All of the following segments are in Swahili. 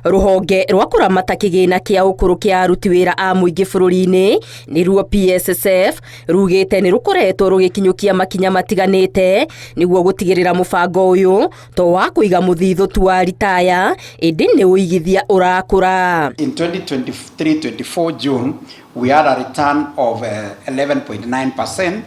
Ruhonge rwa kuramata kĩgĩna kĩa ũkũrũ kĩa aruti wĩra a mũingĩ bũrũri-inĩ nĩruo PSSF rugĩte nĩ rũkoretwo rũgĩkinyũkia makinya matiganĩte nĩguo gũtigĩrĩra mũbango ũyũ to wa kũiga mũthithũ tu wa ritaya ĩndĩ nĩ ũigithia ũrakũra. In 2023-24 June we had a return of 11.9%.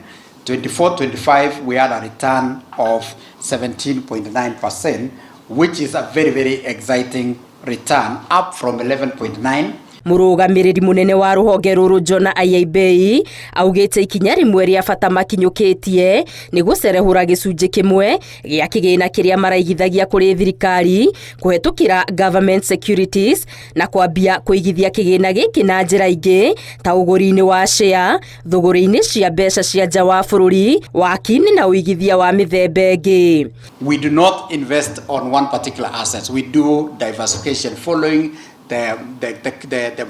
24-25 we had a return of 17.9%, which is a very exciting return, up from 11.9. Mũrũgamĩrĩri mũnene wa rũhonge rũrũ John Ayaibei augĩte ikinya rĩmwe rĩa bata makinyũkĩtie nĩ gũcerehũra gĩcunjĩ kĩmwe gĩa kĩgĩna kĩrĩa maraigithagia kũrĩ thirikari kũhetũkĩra government securities na kwambia kũigithia kĩgĩna gĩkĩ na njĩra ingĩ ta ũgũri-inĩ wa share, thũgũrĩ-inĩ cia mbeca cia nja wa bũrũri, waki-inĩ na ũigithia wa mĩthemba ĩngĩ. We do not invest on one particular asset. We do diversification following the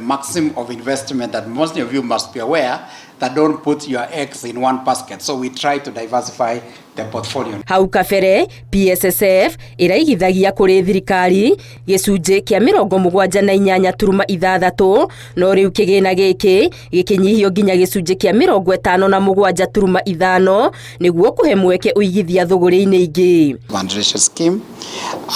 maximum of investment that most of you must be aware that don't put your eggs in one basket. So we try to diversify the portfolio. Hau kabere PSSF iraigithagia kũrĩ thirikari gĩcunjĩ kĩa 78.6 no rĩu kĩgĩna gĩkĩ gĩkĩnyihio nginya gĩcunjĩ kĩa 57.5 nĩguo kũhe mweke ũigithia thũgũrĩ-inĩ ingĩ. Foundation scheme,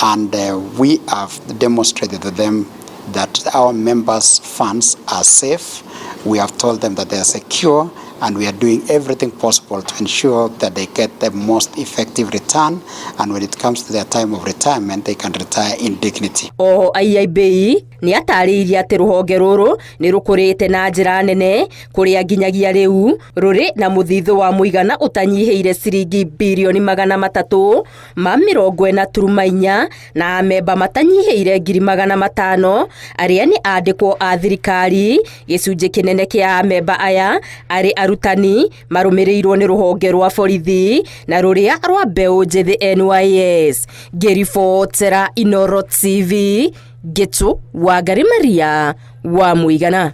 and we have demonstrated to them that our members' funds are safe. We have told them that they are secure, and we are doing everything possible to ensure that they get the most effective return, and when it comes to their time of retirement, they can retire in dignity. Ayaibei nĩ atarĩirie atĩ rũhonge rũrũ nĩ rũkũrĩte na njĩra nene kũrĩa nginyagia rĩu rũrĩ na mũthithũ wa mũigana ũtanyihĩire ciringi birioni 340 na amemba matanyihĩire 500,000 arĩa nĩ andĩkwo a thirikari. Gĩcunjĩ kĩnene kĩa amemba aya arĩ arutani marũmĩrĩirwo nĩ rũhonge rwa borithi na rũrĩa rwa mbeũ njĩthĩ NYS. Ngĩribotera Inooro TV, Gĩtũ wa Maria wa Mũigana.